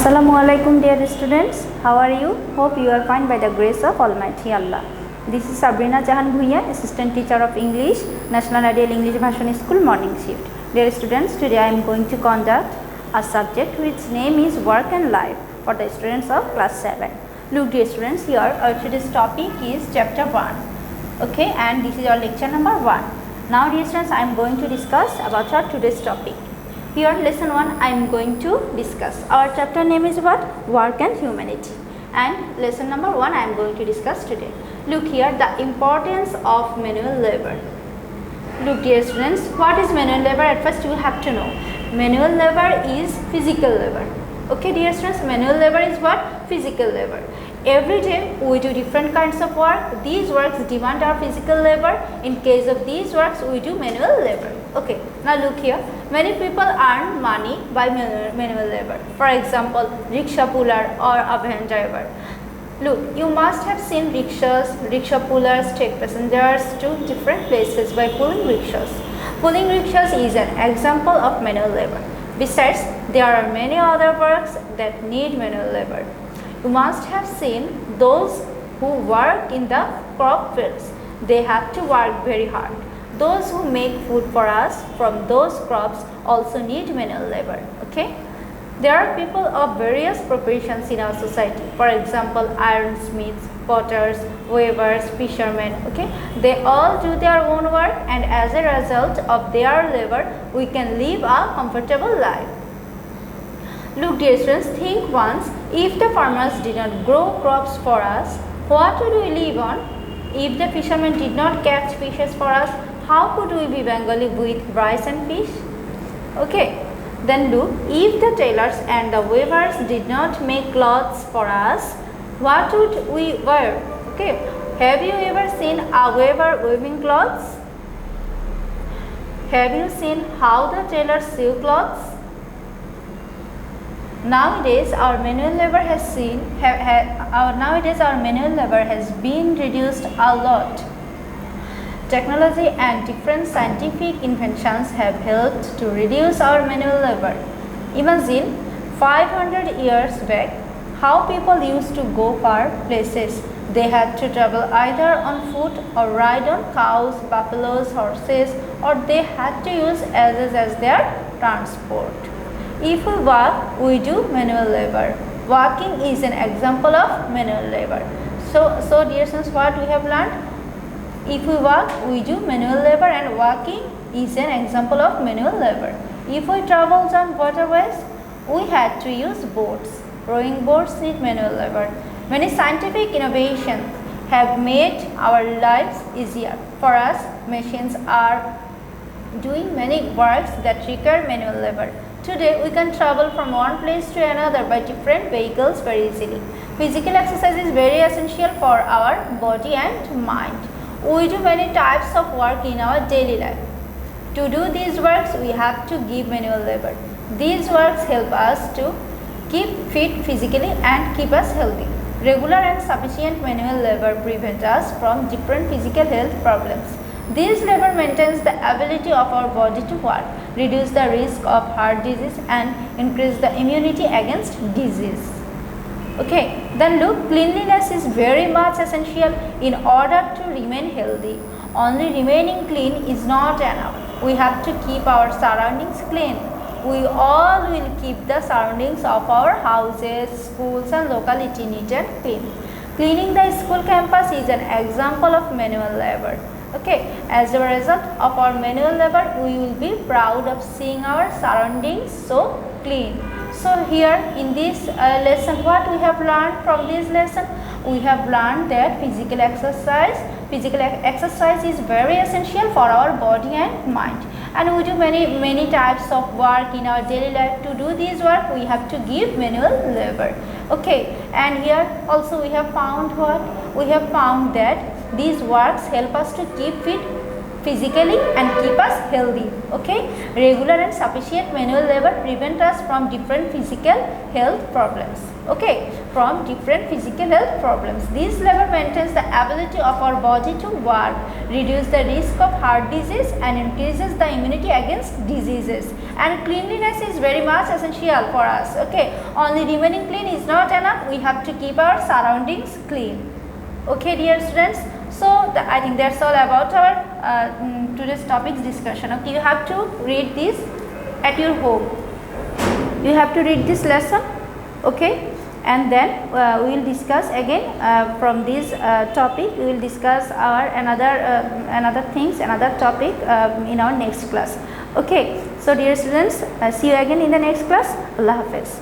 Assalamualaikum dear students, how are you? Hope you are fine by the grace of Almighty Allah. This is Sabrina Jahan Bhuiyan, Assistant Teacher of English, National Ideal English Version School Morning Shift. Dear students, today I am going to conduct a subject which name is Work and Life for the students of class 7. Look dear students, here our today's topic is chapter 1. Okay, and this is our lecture number 1. Now dear students, I am going to discuss about our today's topic. Here lesson 1 I am going to discuss. Our chapter name is what? Work and Humanity. And lesson number 1 I am going to discuss today. Look here, the importance of manual labor. Look dear students, what is manual labor? At first you will have to know. Manual labor is physical labor. Okay dear students, manual labor is what? Physical labor. Every day we do different kinds of work. These works demand our physical labor. In case of these works we do manual labor. Okay, now look here. Many people earn money by manual labor. For example, rickshaw puller or a van driver. Look, you must have seen rickshaws. Rickshaw pullers take passengers to different places by pulling rickshaws. Pulling rickshaws is an example of manual labor. Besides, there are many other works that need manual labor. You must have seen those who work in the crop fields. They have to work very hard. Those who make food for us from those crops also need manual labor. Okay? There are people of various professions in our society. For example, ironsmiths, potters, weavers, fishermen. Okay? They all do their own work, and as a result of their labor, we can live a comfortable life. Look dear students, think once, if the farmers did not grow crops for us, what would we live on? If the fishermen did not catch fishes for us, how could we be Bengali with rice and fish? Okay, then look, if the tailors and the weavers did not make clothes for us, what would we wear? Okay, have you ever seen a weaver weaving clothes? Have you seen how the tailors sew clothes? Nowadays, our manual labor has been reduced a lot. Technology and different scientific inventions have helped to reduce our manual labor. Imagine 500 years back how people used to go far places. They had to travel either on foot or ride on cows, buffaloes, horses, or they had to use asses as their transport. If we walk, we do manual labor. Walking is an example of manual labor. So dear students, what we have learned? If we walk, we do manual labor, and walking is an example of manual labor. If we travel on waterways, we had to use boats. Rowing boats need manual labor. Many scientific innovations have made our lives easier. For us, machines are doing many works that require manual labor. Today, we can travel from one place to another by different vehicles very easily. Physical exercise is very essential for our body and mind. We do many types of work in our daily life. To do these works, we have to give manual labor. These works help us to keep fit physically and keep us healthy. Regular and sufficient manual labor prevent us from different physical health problems. This labor maintains the ability of our body to work, reduce the risk of heart disease, and increase the immunity against disease. Okay, then look, cleanliness is very much essential in order to remain healthy. Only remaining clean is not enough. We have to keep our surroundings clean. We all will keep the surroundings of our houses, schools, and locality neat and clean. Cleaning the school campus is an example of manual labor. Okay, as a result of our manual labor, we will be proud of seeing our surroundings so clean. So here in this lesson, what we have learned from this lesson? We have learned that physical exercise is very essential for our body and mind. And we do many types of work in our daily life. To do this work, we have to give manual labor. Okay, and here also we have found what? We have found that these works help us to keep fit physically and keep us healthy. Okay, regular and sufficient manual labor prevent us from different physical health problems. Okay, from different physical health problems. This labor maintains the ability of our body to work, reduce the risk of heart disease and increases the immunity against diseases. And cleanliness is very much essential for us. Okay, only remaining clean is not enough. We have to keep our surroundings clean. Okay, dear students. So I think that's all about our today's topics discussion. Okay, you have to read this at your home. You have to read this lesson. Okay, and then we will discuss again from this topic. We will discuss our another things, another topic in our next class. Okay, so dear students, see you again in the next class. Allah Hafiz.